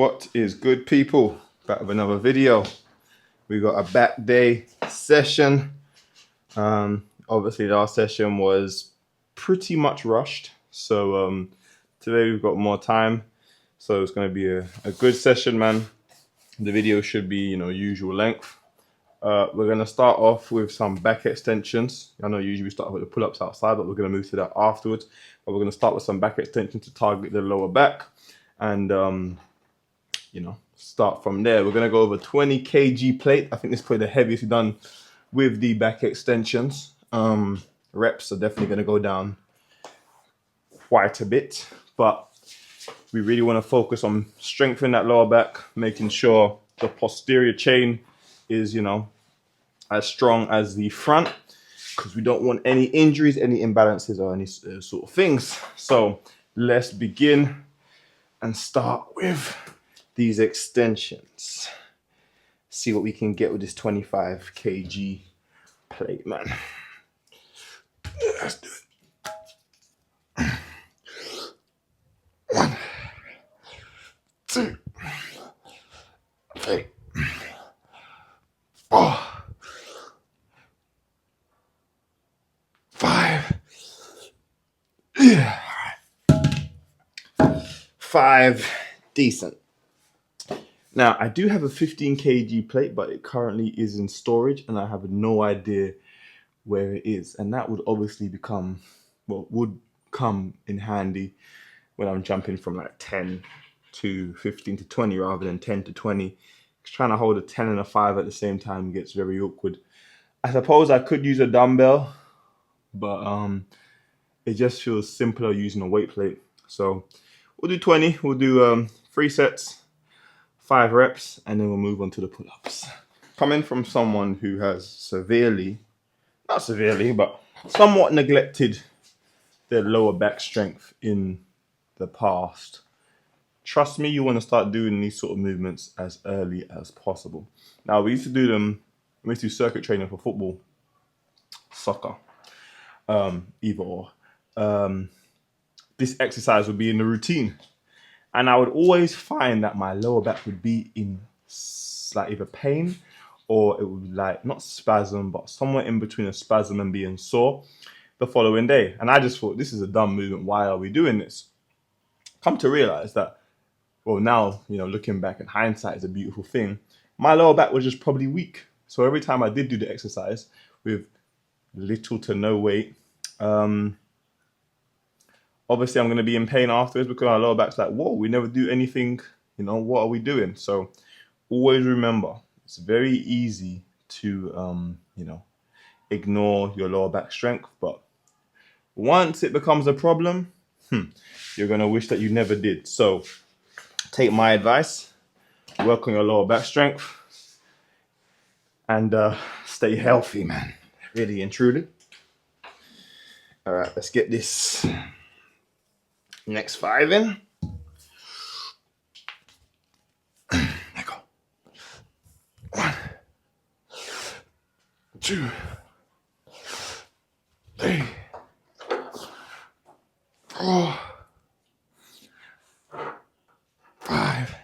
What is good, people? Back with another video. We got a back day session. Obviously last session was pretty much rushed, so today we've got more time, so it's going to be a good session, man. The video should be, usual length. We're going to start off with some back extensions. I know usually we start with the pull-ups outside, but we're going to move to that afterwards. But we're going to start with some back extensions to target the lower back, and start from there. We're going to go over 20 kg plate. I think this is probably the heaviest we've done with the back extensions. Reps are definitely going to go down quite a bit, but we really want to focus on strengthening that lower back, making sure the posterior chain is, as strong as the front, because we don't want any injuries, any imbalances, or any sort of things. So let's begin and start with these extensions. See what we can get with this 25 kg plate, man. Let's do it. 1, 2, 3, 4, 5. Yeah. 5, decent. Now, I do have a 15 kg plate, but it currently is in storage and I have no idea where it is. And that would obviously would come in handy when I'm jumping from like 10 to 15 to 20 rather than 10 to 20. Trying to hold a 10 and a 5 at the same time gets very awkward. I suppose I could use a dumbbell, but it just feels simpler using a weight plate. So we'll do 20. We'll do 3 sets. 5 reps, and then we'll move on to the pull-ups. Coming from someone who has not severely, but somewhat neglected their lower back strength in the past, trust me, you want to start doing these sort of movements as early as possible. Now, we used to do them, we used to do circuit training for football, soccer, either or. This exercise would be in the routine. And I would always find that my lower back would be in like either pain or it would like not spasm, but somewhere in between a spasm and being sore the following day. And I just thought, this is a dumb movement. Why are we doing this? Come to realize that, well, now, looking back in hindsight is a beautiful thing. My lower back was just probably weak. So every time I did do the exercise with little to no weight, obviously, I'm going to be in pain afterwards because our lower back's like, whoa, we never do anything. What are we doing? So always remember, it's very easy to, ignore your lower back strength. But once it becomes a problem, you're going to wish that you never did. So take my advice, work on your lower back strength, and stay healthy, man. Really and truly. All right, let's get this next 5 in. There you go. 1, 2, 3, 4, 5.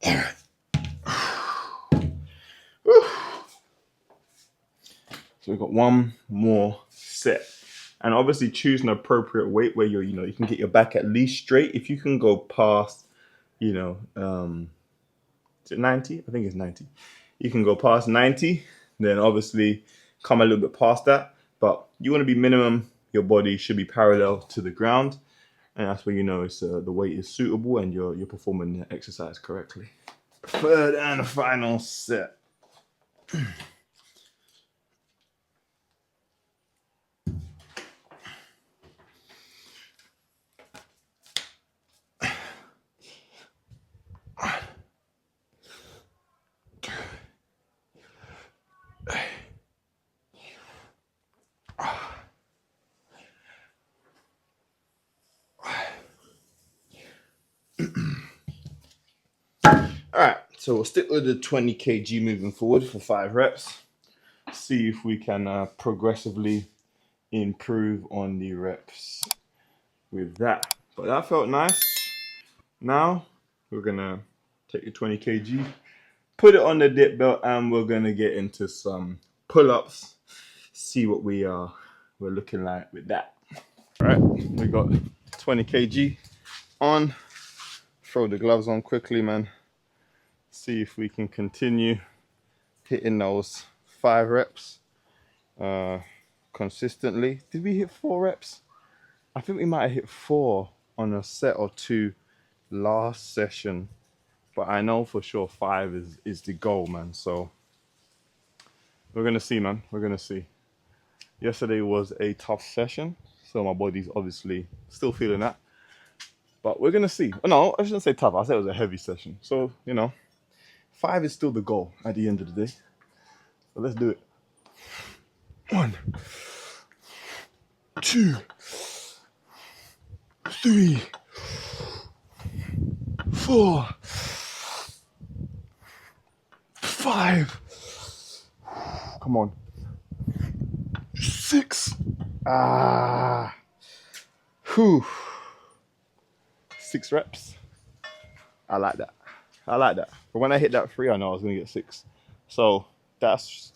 All right. So we've got one more set. And obviously choose an appropriate weight where you can get your back at least straight. If you can go past, is it 90? I think it's 90. You can go past 90, then obviously come a little bit past that. But you want to be minimum, your body should be parallel to the ground. And that's where it's the weight is suitable and you're performing the exercise correctly. Third and final set. All right, so we'll stick with the 20 kg moving forward for 5 reps. See if we can progressively improve on the reps with that. But that felt nice. Now we're gonna take the 20 kg, put it on the dip belt, and we're gonna get into some pull-ups. See what we're looking like with that. All right, we got 20 kg on. Throw the gloves on quickly, man. See if we can continue hitting those 5 reps consistently. Did we hit 4 reps? I think we might have hit 4 on a set or 2 last session, but I know for sure 5 is the goal, man. So we're gonna see, man. We're gonna see. Yesterday was a tough session, so my body's obviously still feeling that, but we're gonna see. No, I shouldn't say tough. I said it was a heavy session, so you know, 5 is still the goal at the end of the day. So let's do it. 1, 2, 3, 4, 5. Come on. 6. Whew. 6 reps. I like that. I like that. But when I hit that 3, I know I was gonna get 6. So that's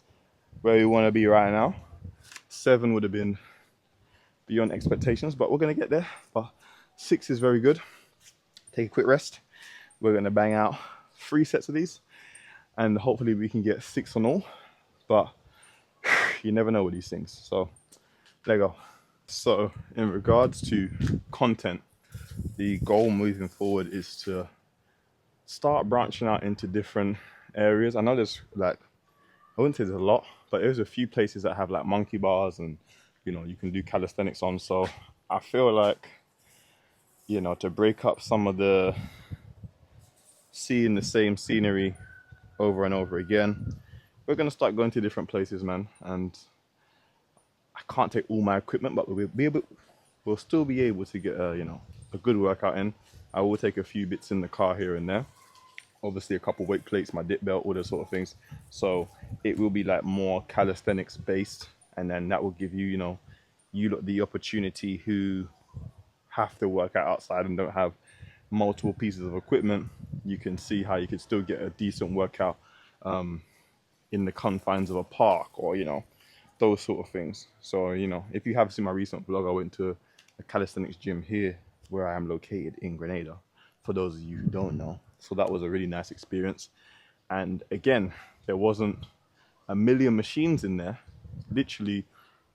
where we want to be right now. 7 would have been beyond expectations, but we're gonna get there. But 6 is very good. Take a quick rest. We're gonna bang out 3 sets of these, and hopefully we can get 6 on all. But you never know with these things. So there you go. So in regards to content, the goal moving forward is to start branching out into different areas. I know there's like, I wouldn't say there's a lot, but there's a few places that have like monkey bars and, you know, you can do calisthenics on. So I feel like, you know, to break up some of the seeing the same scenery over and over again, we're going to start going to different places, man. And I can't take all my equipment, but we'll still be able to get a, you know, a good workout in. I will take a few bits in the car here and there. Obviously a couple weight plates, my dip belt, all those sort of things. So it will be like more calisthenics based, and then that will give you, you know, you lot the opportunity who have to work out outside and don't have multiple pieces of equipment. You can see how you could still get a decent workout in the confines of a park, or, you know, those sort of things. So, you know, if you have seen my recent vlog, I went to a calisthenics gym here where I am located in Grenada, for those of you who don't know. So that was a really nice experience. And again, there wasn't a million machines in there, literally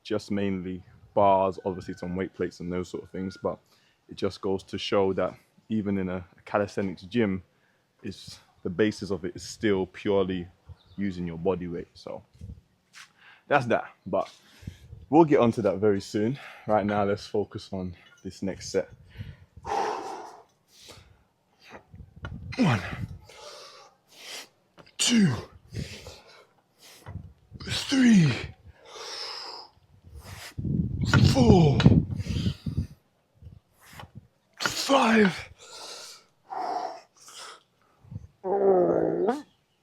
just mainly bars, obviously some weight plates and those sort of things. But it just goes to show that even in a calisthenics gym, is the basis of it is still purely using your body weight. So that's that, but we'll get onto that very soon. Right now, let's focus on this next set. 1, 2, 3, 4, 5.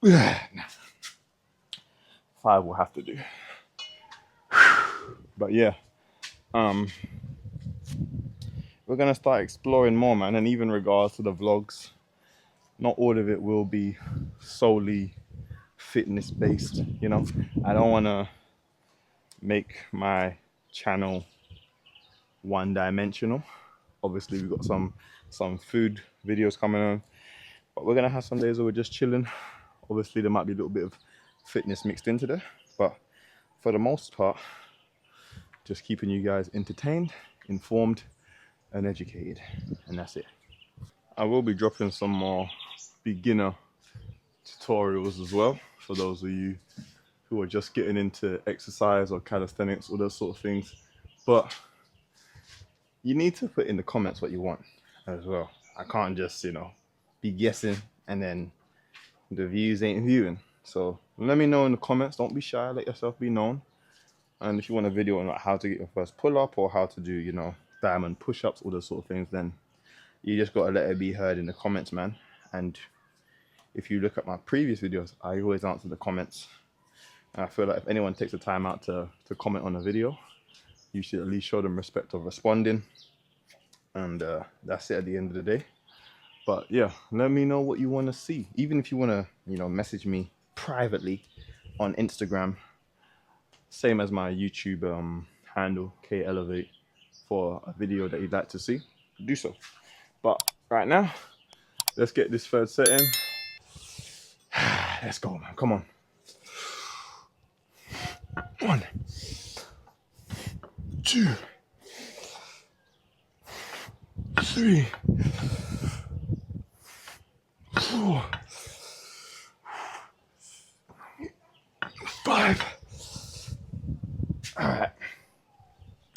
Yeah, 5 will have to do. But yeah, we're gonna start exploring more, man. And even in regards to the vlogs, not all of it will be solely fitness based, you know. I don't want to make my channel one dimensional. Obviously we've got some food videos coming on, but we're gonna have some days where we're just chilling. Obviously there might be a little bit of fitness mixed into there, but for the most part, just keeping you guys entertained, informed, and educated, and that's it. I will be dropping some more beginner tutorials as well for those of you who are just getting into exercise or calisthenics or those sort of things. But you need to put in the comments what you want as well. I can't just, you know, be guessing and then the views ain't viewing. So let me know in the comments. Don't be shy, let yourself be known. And if you want a video on like how to get your first pull-up or how to do, you know, diamond push-ups, all those sort of things, then you just got to let it be heard in the comments, man. And if you look at my previous videos, I always answer the comments. And I feel like if anyone takes the time out to comment on a video, you should at least show them respect of responding. And that's it at the end of the day. But yeah, let me know what you want to see. Even if you want to, message me privately on Instagram, same as my YouTube handle, K Elevate, for a video that you'd like to see, do so. But right now, let's get this third set in. Let's go, man. Come on. 1, 2, 3, 4, 5. All right.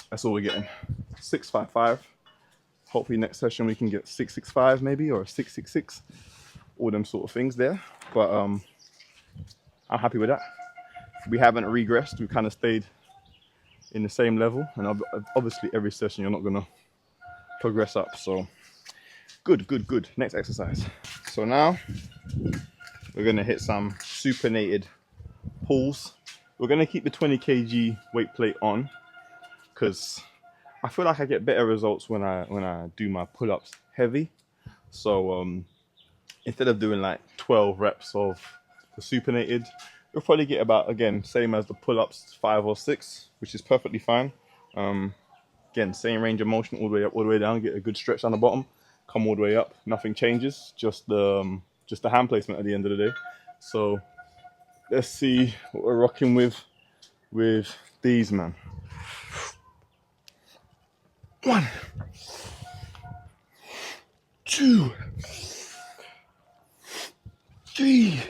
That's all we're getting. 655. Hopefully next session we can get 665 maybe, or 666. All them sort of things there. But I'm happy with that. We haven't regressed. We kind of stayed in the same level. And obviously every session you're not going to progress up. So good, good, good. Next exercise. So now we're going to hit some supinated pulls. We're going to keep the 20 kg weight plate on because I feel like I get better results when I do my pull-ups heavy. So instead of doing like 12 reps of the supinated, you'll probably get about, again, same as the pull-ups, 5 or 6, which is perfectly fine. Again, same range of motion all the way up, all the way down. Get a good stretch on the bottom, come all the way up. Nothing changes, just the hand placement at the end of the day. So let's see what we're rocking with these, man. 1, 2, 3,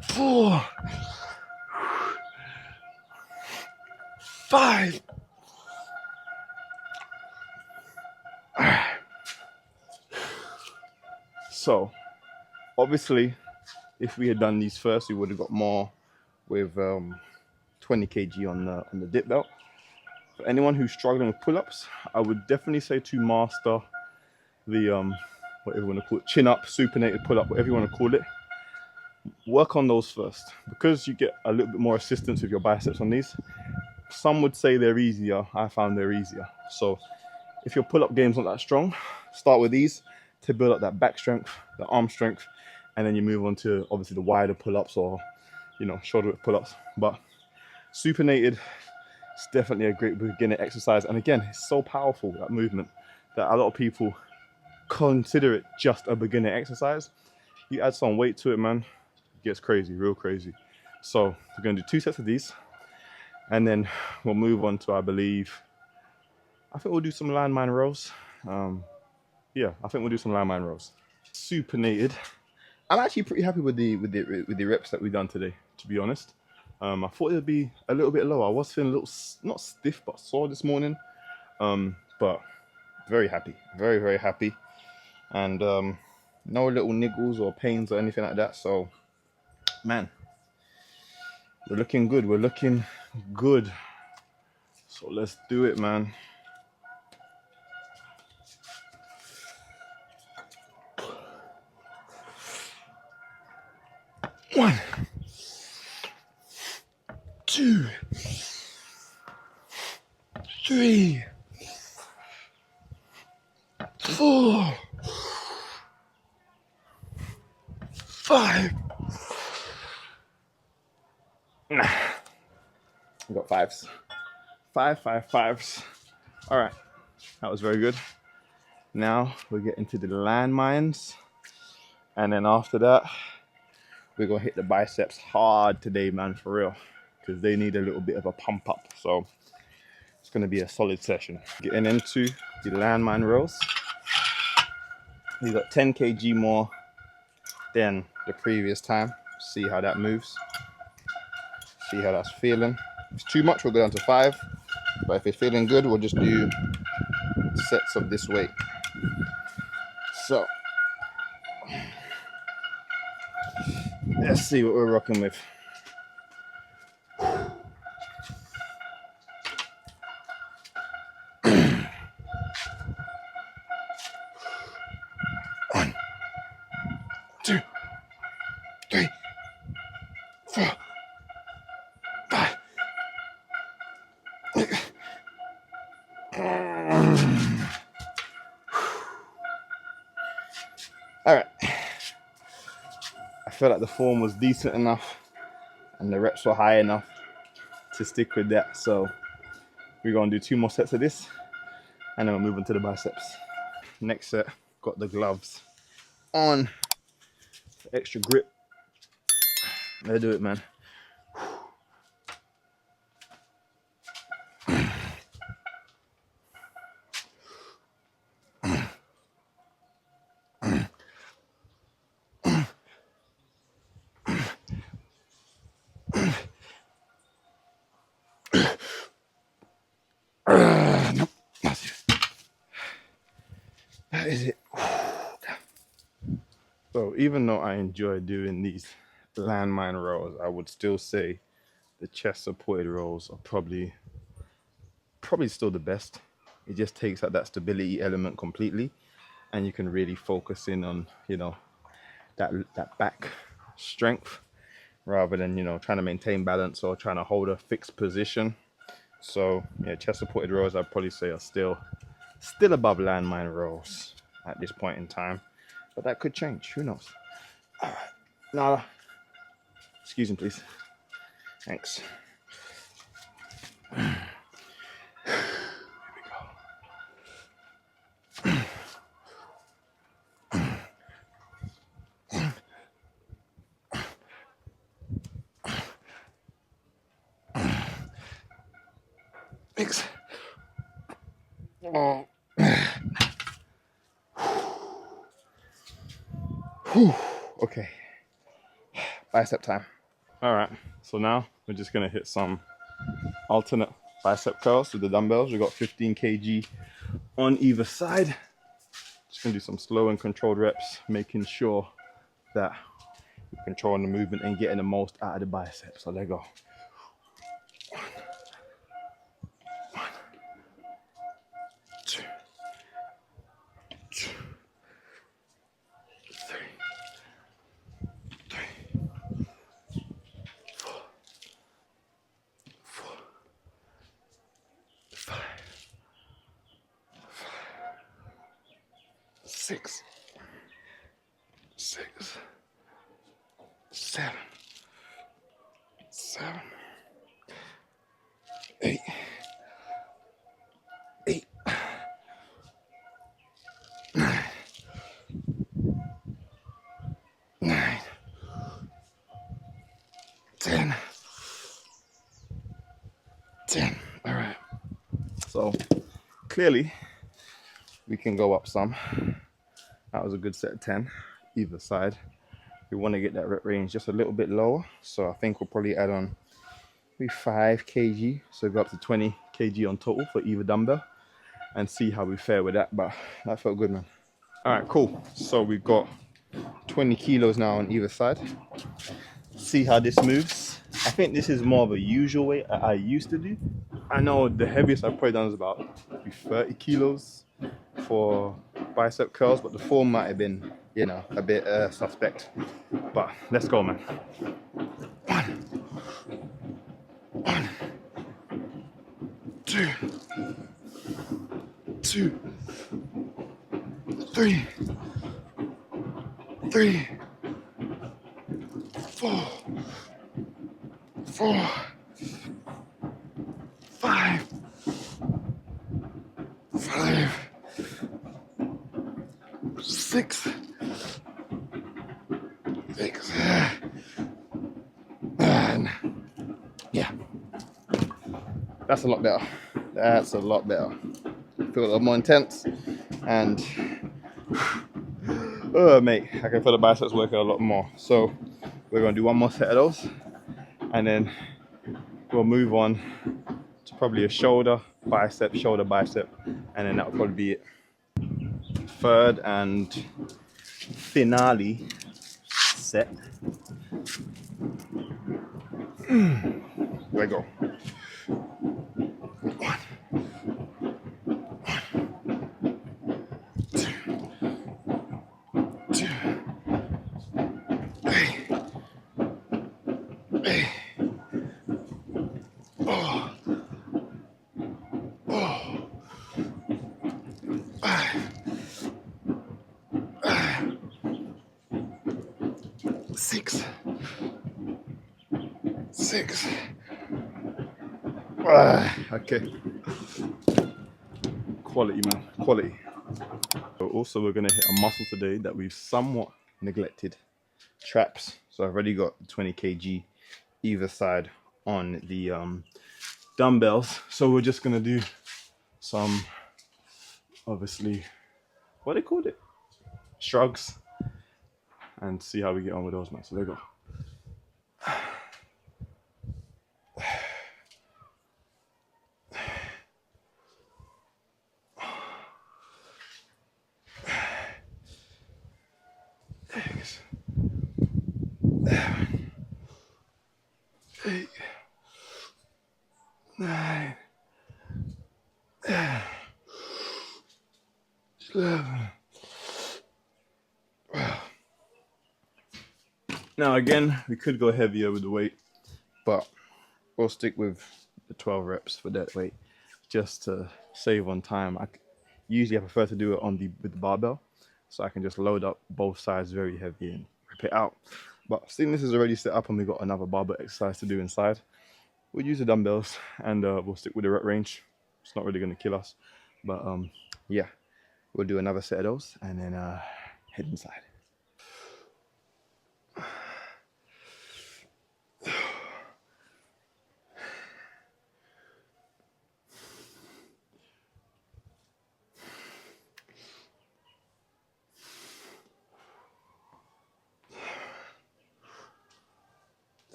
4, 5. So obviously if we had done these first, we would have got more with 20 kg on the dip belt. For anyone who's struggling with pull-ups, I would definitely say to master the whatever you want to call it, chin up, supinated pull-up, whatever you want to call it. Work on those first because you get a little bit more assistance with your biceps on these. Some would say they're easier. I found they're easier. So if your pull-up game's not that strong, start with these to build up that back strength, the arm strength, and then you move on to obviously the wider pull-ups or shoulder width pull-ups. But supinated is definitely a great beginner exercise, and again, it's so powerful, that movement, that a lot of people consider it just a beginner exercise. You add some weight to it, man, it gets crazy, real crazy. So we're going to do 2 sets of these, and then we'll move on to, I think we'll do some landmine rows. Yeah, I think we'll do some landmine rows. Supinated. I'm actually pretty happy with the reps that we've done today, to be honest. I thought it would be a little bit lower. I was feeling a little, not stiff, but sore this morning. But very happy, very, very happy. And no little niggles or pains or anything like that. So, man, we're looking good. We're looking good. So let's do it, man. One, 2, 3, 4, 5. Nah, we got 5s. 5, 5, 5s. All right, that was very good. Now we're getting to the landmines, and then after that, we're gonna hit the biceps hard today, man, for real, because they need a little bit of a pump up. So it's gonna be a solid session. Getting into the landmine rows. We got 10 kg more than the previous time. See how that moves. See how that's feeling. If it's too much, we'll go down to 5. But if it's feeling good, we'll just do sets of this weight. So let's see what we're rocking with. One, 2, 3, 4, 5. All right. I felt like the form was decent enough and the reps were high enough to stick with that. So we're going to do 2 more sets of this and then we'll move on to the biceps. Next set, got the gloves on, extra grip. Let's do it, man. Nope. That is it. So even though I enjoy doing these landmine rows, I would still say the chest supported rows are probably still the best. It just takes out that stability element completely, and you can really focus in on, you know, that back strength rather than, you know, trying to maintain balance or trying to hold a fixed position. So yeah, chest supported rows I'd probably say are still above landmine rows at this point in time, but that could change. Who knows? All right, now, excuse me, please. Thanks. Here we go. Thanks. Oh. Whew. Okay. Bicep time. All right. So now we're just gonna hit some alternate bicep curls with the dumbbells. We got 15 kg on either side. Just gonna do some slow and controlled reps, making sure that we're controlling the movement and getting the most out of the biceps. So let's go. One, two, three, 4, 5, 6, 7, 8, 9, 10. All right. So clearly we can go up some. That was a good set of 10 either side. We want to get that rep range just a little bit lower, so I think we'll probably add on maybe 5 kg, so go up to 20 kg on total for either dumbbell and see how we fare with that. But that felt good, man. All right, cool. So we've got 20 kilos now on either side. See how this moves. I think this is more of a usual weight I used to do. I know the heaviest I've probably done is about 30 kilos for bicep curls, but the form might have been, you know, a bit suspect. But let's go, man. 1, 2, 3, 4, 5, 6, and yeah, that's a lot better. That's a lot better. Feel a lot more intense, and oh mate, I can feel the biceps working a lot more. So we're gonna do 1 more set of those, and then we'll move on to probably a shoulder, bicep, and then that will probably be it. Third and finale set. There we go. 1, 2, 3, 4, 5, 6. 6. Okay. Quality, man. Quality. So also, we're going to hit a muscle today that we've somewhat neglected. Traps. So I've already got 20 kg either side on the dumbbells. So we're just going to do some, obviously, what they called it? Shrugs. And see how we get on with those, man. So there we go. Eight, 9, 11. Now again, we could go heavier with the weight, but we'll stick with the 12 reps for that weight, just to save on time. Usually I prefer to do it with the barbell, so I can just load up both sides very heavy and rip it out. But seeing this is already set up and we got another barbell exercise to do inside, we'll use the dumbbells and we'll stick with the rep range. It's not really going to kill us, but yeah, we'll do another set of those and then head inside.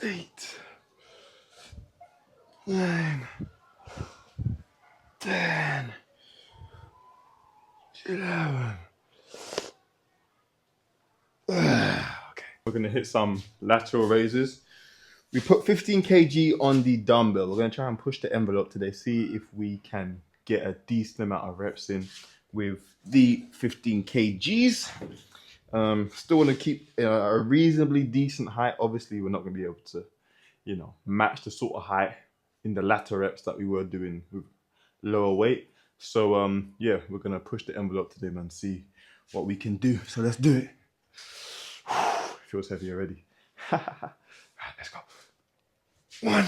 Eight, 9, 10, 11. Okay, we're gonna hit some lateral raises. We put 15 kg on the dumbbell. We're gonna try and push the envelope today, see if we can get a decent amount of reps in with the 15 kgs. Still want to keep a reasonably decent height. Obviously, we're not going to be able to, match the sort of height in the latter reps that we were doing with lower weight. So, yeah, we're going to push the envelope today, man, see what we can do. So let's do it. Feels heavy already. Right, let's go. 1,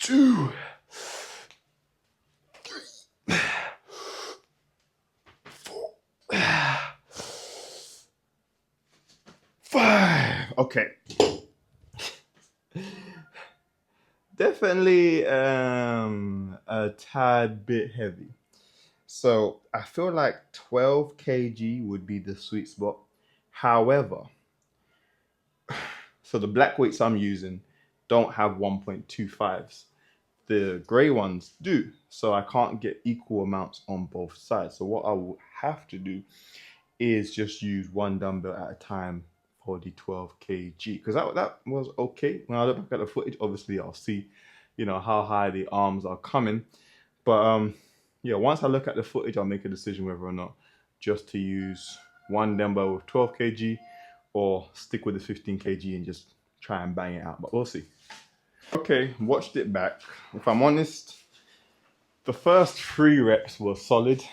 2, 3, 4, 5. Okay. Definitely a tad bit heavy. So I feel like 12 kg would be the sweet spot. However, so the black weights I'm using don't have 1.25s. The gray ones do. So I can't get equal amounts on both sides. So what I will have to do is just use one dumbbell at a time for the 12 kg. Because that was okay. When I look back at the footage, obviously I'll see, how high the arms are coming. But yeah, once I look at the footage, I'll make a decision whether or not just to use one dumbbell with 12 kg or stick with the 15 kg and just try and bang it out. But we'll see. Okay, watched it back. If I'm honest, the first 3 reps were solid.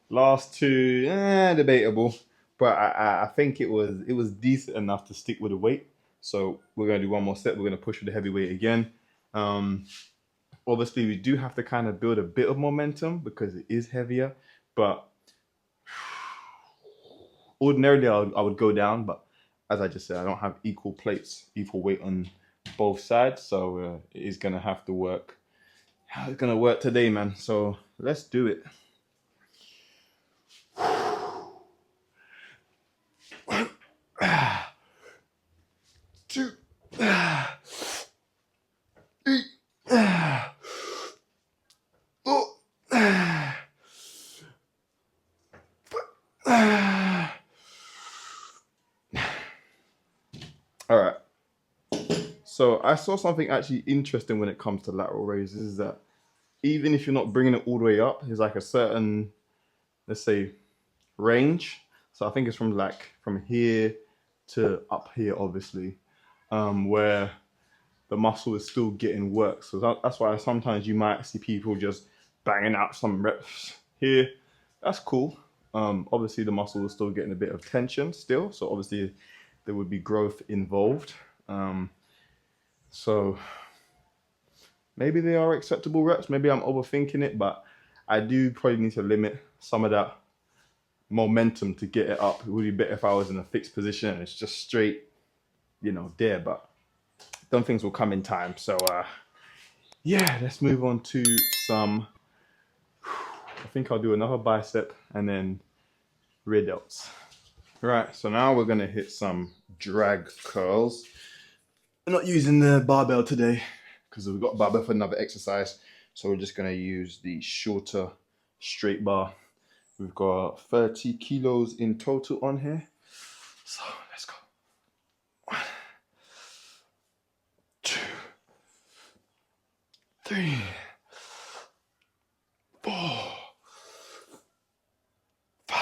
Last 2, debatable. But I think it was decent enough to stick with the weight. So we're going to do one more set. We're going to push with the heavy weight again. Obviously, we do have to kind of build a bit of momentum because it is heavier. But ordinarily, I would go down. But as I just said, I don't have equal plates, equal weight on both sides. So it is going to have to work. It's going to work today, man. So let's do it. 1, 2, 3, 4, 5. All right. So I saw something actually interesting when it comes to lateral raises, is that even if you're not bringing it all the way up, there's like a certain, let's say, range. So I think it's from here to up here, obviously, where the muscle is still getting work. So that's why sometimes you might see people just banging out some reps here. That's cool. Obviously the muscle is still getting a bit of tension still, so obviously there would be growth involved. So maybe they are acceptable reps. Maybe I'm overthinking it, but I do probably need to limit some of that momentum to get it up. It would be better if I was in a fixed position and it's just straight, you know, there, but some things will come in time. So yeah, let's move on to some, I think I'll do another bicep and then rear delts. Right, so now we're gonna hit some drag curls. We're not using the barbell today because we've got barbell for another exercise. So we're just gonna use the shorter straight bar. We've got 30 kilos in total on here. So let's go. 1, 2, 3, 4, 5,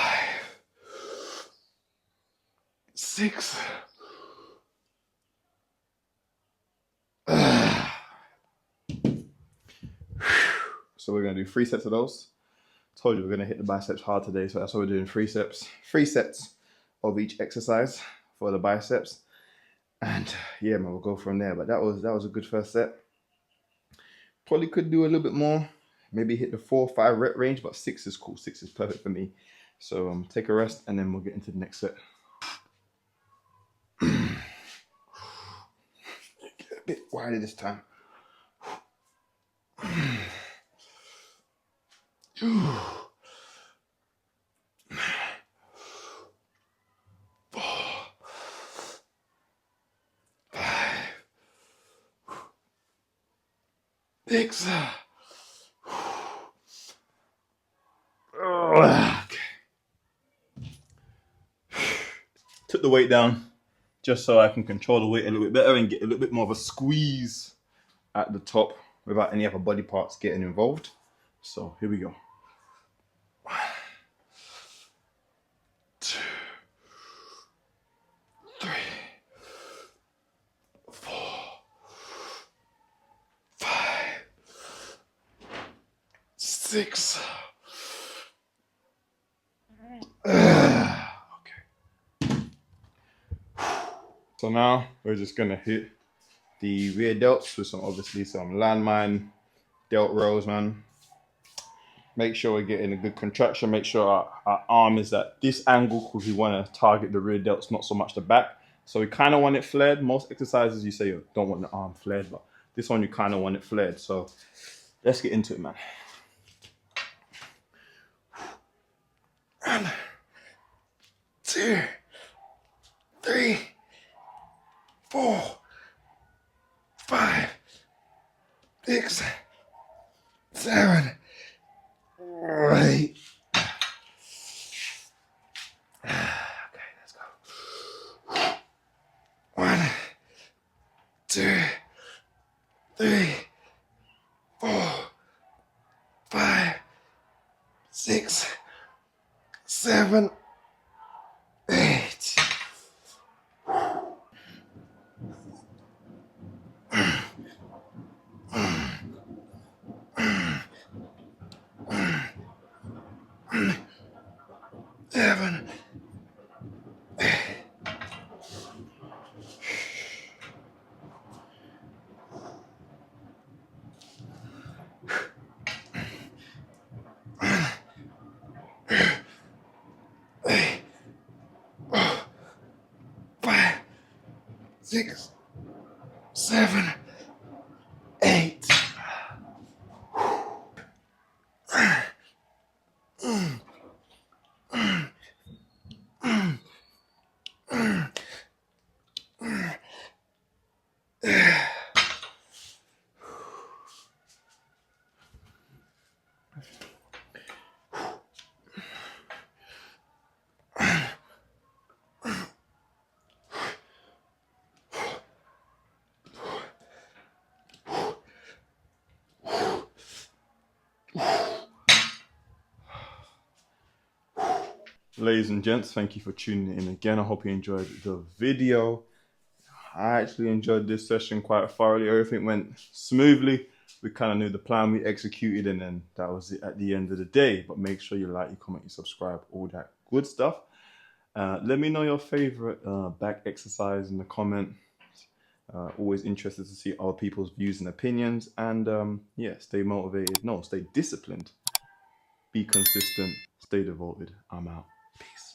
6. So we're gonna do 3 sets of those. Told you we're gonna hit the biceps hard today, so that's why we're doing 3 sets. 3 sets of each exercise for the biceps. And yeah, man, we'll go from there. But that was a good first set. Probably could do a little bit more. Maybe hit the 4 or 5 rep range, but 6 is cool. 6 is perfect for me. So take a rest and then we'll get into the next set. Get a bit wider this time. 4, 5, 6. Okay. Took the weight down just so I can control the weight a little bit better and get a little bit more of a squeeze at the top without any other body parts getting involved. So here we go. 1, 2, 3, 4, 5, 6. Okay. So now we're just gonna hit the rear delts with obviously some landmine delt rows, man. Make sure we're getting a good contraction. Make sure our arm is at this angle because we want to target the rear delts, not so much the back. So we kind of want it flared. Most exercises you say you don't want the arm flared, but this one you kind of want it flared. So let's get into it, man. 1, 2, 3, 4, 5, 6, 7, 8. Okay, let's go. 1, 2, 3, 4, 5, 6, 7, 8. Six, 7, 8. Ladies and gents, thank you for tuning in again. I hope you enjoyed the video. I actually enjoyed this session quite thoroughly. Everything went smoothly. we kind of knew the plan, we executed, and then that was it at the end of the day. But make sure you like, you comment, you subscribe, all that good stuff. Let me know your favorite back exercise in the comment. Always interested to see other people's views and opinions. And yeah, stay motivated. No, stay disciplined. Be consistent. Stay devoted. I'm out. Peace.